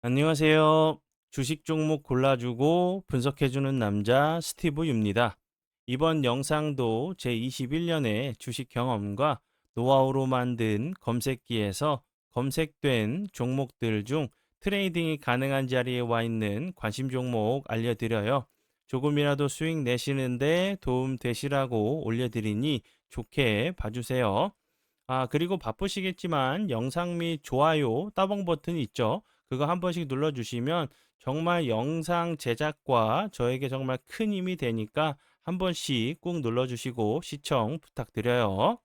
안녕하세요. 주식 종목 골라주고 분석해주는 남자 스티브 유입니다. 이번 영상도 제21년의 주식 경험과 노하우로 만든 검색기에서 검색된 종목들 중 트레이딩이 가능한 자리에 와 있는 관심 종목 알려드려요. 조금이라도 수익 내시는데 도움 되시라고 올려드리니 좋게 봐주세요. 그리고 바쁘시겠지만 영상 및 좋아요, 따봉 버튼이 있죠. 그거 한 번씩 눌러주시면 정말 영상 제작과 저에게 정말 큰 힘이 되니까 한 번씩 꾹 눌러주시고 시청 부탁드려요.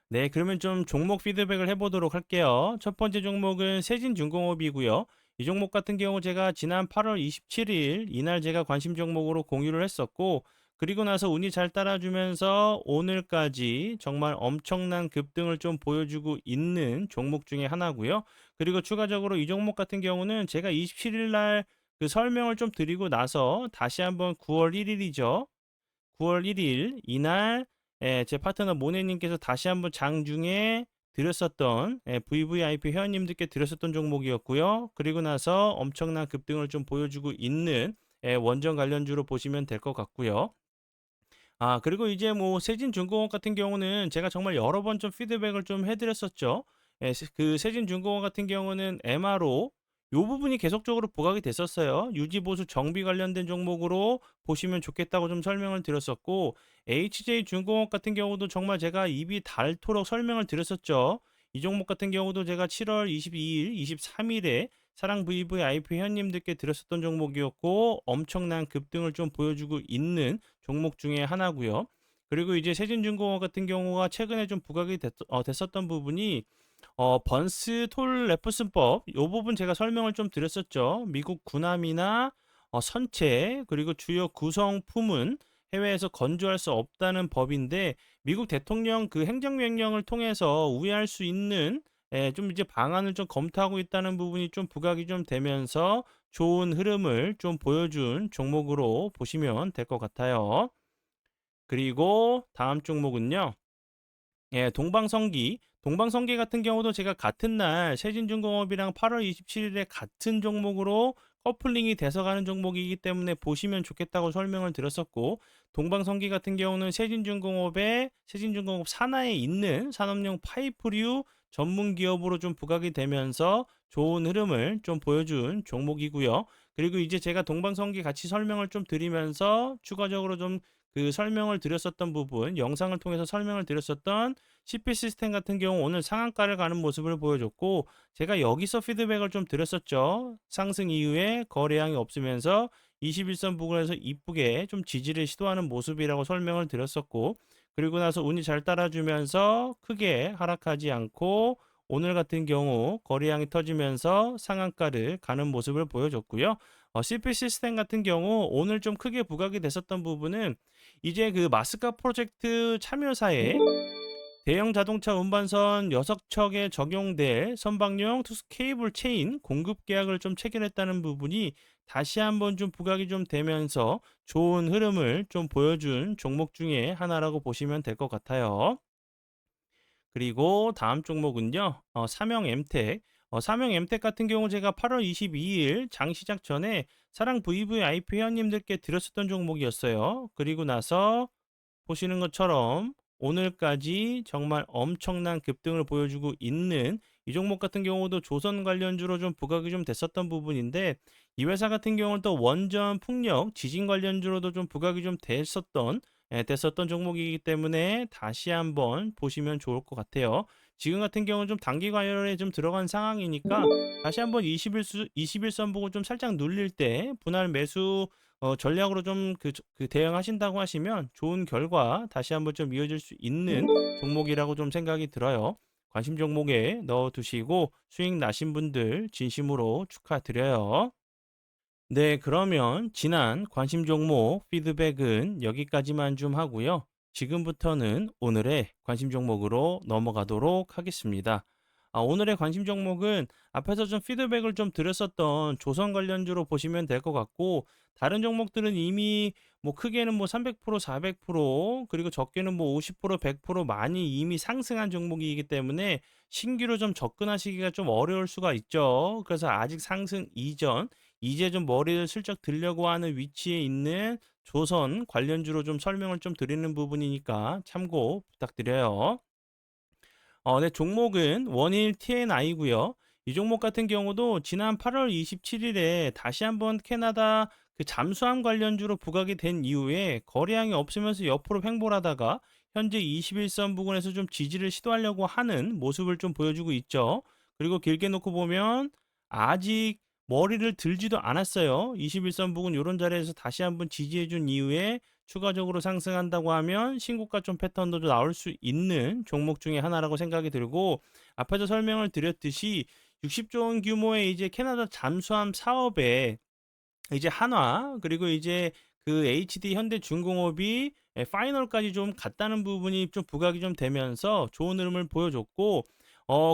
네, 그러면 좀 종목 피드백을 해보도록 할게요. 첫 번째 종목은 세진중공업이고요. 이 종목 같은 경우 제가 지난 8월 27일 이날 제가 관심 종목으로 공유를 했었고, 그리고 나서 운이 잘 따라주면서 오늘까지 정말 엄청난 급등을 좀 보여주고 있는 종목 중에 하나고요. 그리고 추가적으로 이 종목 같은 경우는 제가 27일 날 그 설명을 좀 드리고 나서 다시 한번 9월 1일이죠. 9월 1일 이날 제 파트너 모네님께서 다시 한번 장중에 드렸었던 VVIP 회원님들께 드렸었던 종목이었고요. 그리고 나서 엄청난 급등을 좀 보여주고 있는 원전 관련주로 보시면 될 것 같고요. 그리고 이제 뭐 세진중공업 같은 경우는 제가 정말 여러 번 좀 피드백을 좀 해드렸었죠. 그 세진중공업 같은 경우는 MRO 요 부분이 계속적으로 부각이 됐었어요. 유지보수 정비 관련된 종목으로 보시면 좋겠다고 좀 설명을 드렸었고, HJ중공업 같은 경우도 정말 제가 입이 닳도록 설명을 드렸었죠. 이 종목 같은 경우도 제가 7월 22일, 23일에 사랑 VVIP 회원님들께 드렸었던 종목이었고 엄청난 급등을 좀 보여주고 있는 종목 중에 하나고요. 그리고 이제 세진중공업 같은 경우가 최근에 좀 부각이 됐었던 부분이 번스 톨 레프슨법 이 부분 제가 설명을 좀 드렸었죠. 미국 군함이나 선체 그리고 주요 구성품은 해외에서 건조할 수 없다는 법인데 미국 대통령 그 행정명령을 통해서 우회할 수 있는 좀 이제 방안을 좀 검토하고 있다는 부분이 좀 부각이 좀 되면서 좋은 흐름을 좀 보여준 종목으로 보시면 될 것 같아요. 그리고 다음 종목은요. 동방성기. 동방성기 같은 경우도 제가 같은 날 세진중공업이랑 8월 27일에 같은 종목으로 커플링이 돼서 가는 종목이기 때문에 보시면 좋겠다고 설명을 드렸었고, 동방성기 같은 경우는 세진중공업 산하에 있는 산업용 파이프류 전문 기업으로 좀 부각이 되면서 좋은 흐름을 좀 보여준 종목이고요. 그리고 이제 제가 동방성기 같이 설명을 좀 드리면서 추가적으로 좀 그 설명을 드렸었던 부분, 영상을 통해서 설명을 드렸었던 CP 시스템 같은 경우 오늘 상한가를 가는 모습을 보여줬고, 제가 여기서 피드백을 좀 드렸었죠. 상승 이후에 거래량이 없으면서 21선 부근에서 이쁘게 좀 지지를 시도하는 모습이라고 설명을 드렸었고, 그리고 나서 운이 잘 따라주면서 크게 하락하지 않고 오늘 같은 경우 거래량이 터지면서 상한가를 가는 모습을 보여줬고요. CP 시스템 같은 경우 오늘 좀 크게 부각이 됐었던 부분은 이제 그 마스카 프로젝트 참여사에 대형 자동차 운반선 6척에 적용될 선박용 투스 케이블 체인 공급 계약을 좀 체결했다는 부분이 다시 한번 좀 부각이 좀 되면서 좋은 흐름을 좀 보여준 종목 중에 하나라고 보시면 될 것 같아요. 그리고 다음 종목은요. 삼형 엠텍. 삼형 엠텍 같은 경우 제가 8월 22일 장 시작 전에 사랑 VVIP 회원님들께 드렸었던 종목이었어요. 그리고 나서 보시는 것처럼 오늘까지 정말 엄청난 급등을 보여주고 있는 이 종목 같은 경우도 조선 관련주로 좀 부각이 좀 됐었던 부분인데, 이 회사 같은 경우는 또 원전 풍력 지진 관련주로도 좀 부각이 좀 됐었던 종목이기 때문에 다시 한번 보시면 좋을 것 같아요. 지금 같은 경우는 좀 단기 과열에 좀 들어간 상황이니까 다시 한번 21선 보고 좀 살짝 눌릴 때 분할 매수 전략으로 좀 그 대응하신다고 하시면 좋은 결과 다시 한번 좀 이어질 수 있는 종목이라고 좀 생각이 들어요. 관심 종목에 넣어 두시고 수익 나신 분들 진심으로 축하드려요. 네, 그러면 지난 관심 종목 피드백은 여기까지만 좀 하고요. 지금부터는 오늘의 관심 종목으로 넘어가도록 하겠습니다. 오늘의 관심 종목은 앞에서 좀 피드백을 좀 드렸었던 조선 관련주로 보시면 될 것 같고, 다른 종목들은 이미 뭐 크게는 뭐 300%, 400%, 그리고 적게는 뭐 50%, 100% 많이 이미 상승한 종목이기 때문에 신규로 좀 접근하시기가 좀 어려울 수가 있죠. 그래서 아직 상승 이전, 이제 좀 머리를 슬쩍 들려고 하는 위치에 있는 조선 관련주로 좀 설명을 좀 드리는 부분이니까 참고 부탁드려요. 네, 종목은 원일 TNI고요. 이 종목 같은 경우도 지난 8월 27일에 다시 한번 캐나다 그 잠수함 관련주로 부각이 된 이후에 거래량이 없으면서 옆으로 횡보하다가 현재 21선 부근에서 좀 지지를 시도하려고 하는 모습을 좀 보여주고 있죠. 그리고 길게 놓고 보면 아직 머리를 들지도 않았어요. 21선 부근 이런 자리에서 다시 한번 지지해 준 이후에 추가적으로 상승한다고 하면 신고가 좀 패턴도 나올 수 있는 종목 중에 하나라고 생각이 들고, 앞에서 설명을 드렸듯이 60조 원 규모의 이제 캐나다 잠수함 사업에 이제 한화 그리고 이제 그 HD 현대중공업이 파이널까지 좀 갔다는 부분이 좀 부각이 좀 되면서 좋은 흐름을 보여줬고,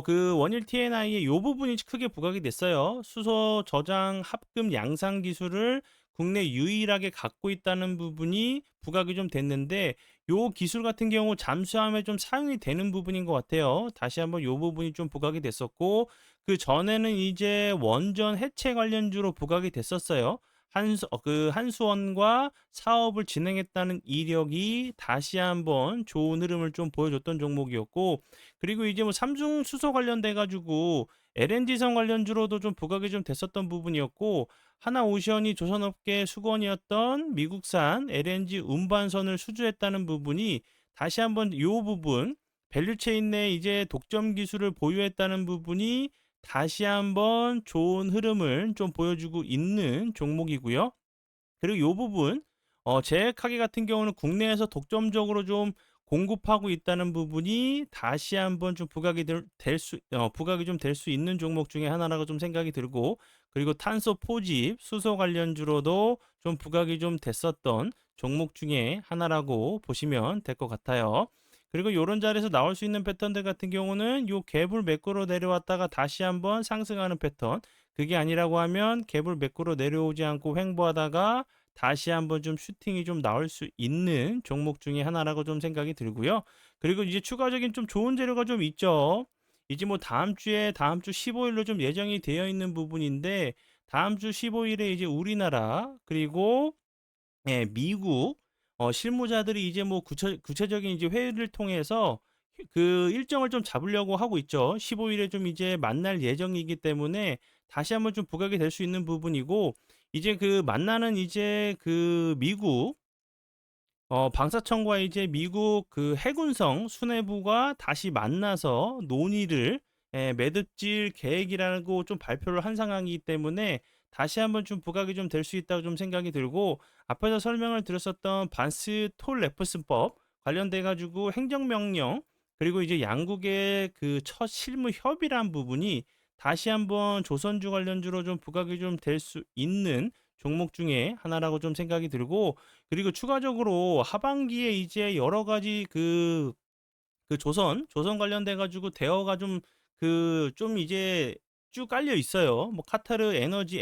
그 원일 TNI의 요 부분이 크게 부각이 됐어요. 수소 저장 합금 양상 기술을 국내 유일하게 갖고 있다는 부분이 부각이 좀 됐는데, 요 기술 같은 경우 잠수함에 좀 사용이 되는 부분인 것 같아요. 다시 한번 요 부분이 좀 부각이 됐었고, 그 전에는 이제 원전 해체 관련주로 부각이 됐었어요. 한수원과 사업을 진행했다는 이력이 다시 한번 좋은 흐름을 좀 보여줬던 종목이었고, 그리고 이제 뭐 삼중 수소 관련돼 가지고 LNG선 관련주로도 좀 부각이 좀 됐었던 부분이었고, 하나오션이 조선업계 수건이었던 미국산 LNG 운반선을 수주했다는 부분이 다시 한번 이 부분, 밸류체인 내 이제 독점 기술을 보유했다는 부분이 다시 한번 좋은 흐름을 좀 보여주고 있는 종목이고요. 그리고 요 부분 제약하기 같은 경우는 국내에서 독점적으로 좀 공급하고 있다는 부분이 다시 한번 좀 부각이 좀 될 수 있는 종목 중에 하나라고 좀 생각이 들고, 그리고 탄소 포집 수소 관련주로도 좀 부각이 좀 됐었던 종목 중에 하나라고 보시면 될 것 같아요. 그리고 요런 자리에서 나올 수 있는 패턴들 같은 경우는 요 갭을 매꾸로 내려왔다가 다시 한번 상승하는 패턴, 그게 아니라고 하면 갭을 매꾸로 내려오지 않고 횡보하다가 다시 한번 좀 슈팅이 좀 나올 수 있는 종목 중에 하나라고 좀 생각이 들고요. 그리고 이제 추가적인 좀 좋은 재료가 좀 있죠. 이제 뭐 다음 주 15일로 좀 예정이 되어 있는 부분인데, 다음 주 15일에 이제 우리나라 그리고 미국 실무자들이 이제 뭐 구체적인 이제 회의를 통해서 그 일정을 좀 잡으려고 하고 있죠. 15일에 좀 이제 만날 예정이기 때문에 다시 한번 좀 부각이 될 수 있는 부분이고, 이제 그 만나는 이제 그 미국 방사청과 이제 미국 그 해군성 수뇌부가 다시 만나서 논의를 매듭질 계획이라고 좀 발표를 한 상황이기 때문에 다시 한번 좀 부각이 좀 될 수 있다고 좀 생각이 들고, 앞에서 설명을 드렸었던 반스 톨 레프슨법 관련돼 가지고 행정명령, 그리고 이제 양국의 그 첫 실무 협의란 부분이 다시 한번 조선주 관련주로 좀 부각이 좀 될 수 있는 종목 중에 하나라고 좀 생각이 들고, 그리고 추가적으로 하반기에 이제 여러 가지 그 조선 관련돼 가지고 대어가 좀 이제 쭉 깔려 있어요. 뭐 카타르 에너지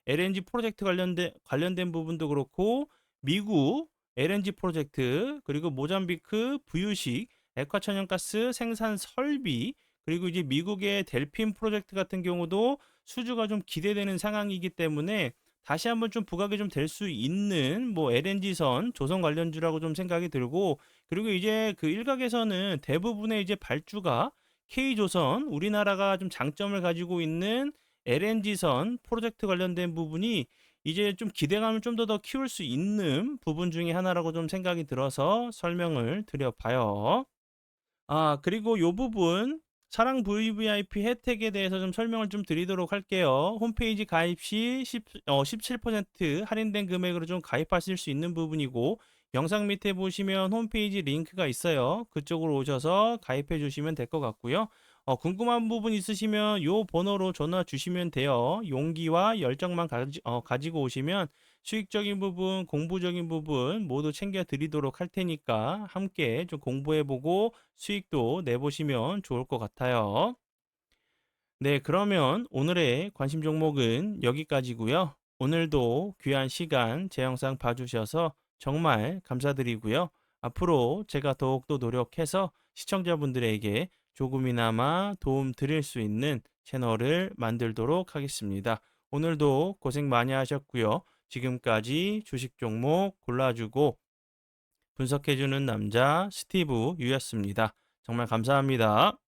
LNG 프로젝트 관련된 부분도 그렇고, 미국 LNG 프로젝트, 그리고 모잠비크 부유식 액화천연가스 생산 설비, 그리고 이제 미국의 델핀 프로젝트 같은 경우도 수주가 좀 기대되는 상황이기 때문에 다시 한번 좀 부각이 좀 될 수 있는 뭐 LNG선 조선 관련주라고 좀 생각이 들고, 그리고 이제 그 일각에서는 대부분의 이제 발주가 K조선, 우리나라가 좀 장점을 가지고 있는 LNG선 프로젝트 관련된 부분이 이제 좀 기대감을 좀 더 키울 수 있는 부분 중에 하나라고 좀 생각이 들어서 설명을 드려봐요. 그리고 요 부분 사랑 VVIP 혜택에 대해서 좀 설명을 좀 드리도록 할게요. 홈페이지 가입 시 17% 할인된 금액으로 좀 가입하실 수 있는 부분이고, 영상 밑에 보시면 홈페이지 링크가 있어요. 그쪽으로 오셔서 가입해 주시면 될 것 같고요. 궁금한 부분 있으시면 요 번호로 전화 주시면 돼요. 용기와 열정만 가지고 오시면 수익적인 부분, 공부적인 부분 모두 챙겨 드리도록 할 테니까 함께 좀 공부해 보고 수익도 내보시면 좋을 것 같아요. 네, 그러면 오늘의 관심 종목은 여기까지고요. 오늘도 귀한 시간 제 영상 봐주셔서 정말 감사드리고요. 앞으로 제가 더욱더 노력해서 시청자분들에게 조금이나마 도움 드릴 수 있는 채널을 만들도록 하겠습니다. 오늘도 고생 많이 하셨고요. 지금까지 주식 종목 골라주고 분석해주는 남자 스티브 유였습니다. 정말 감사합니다.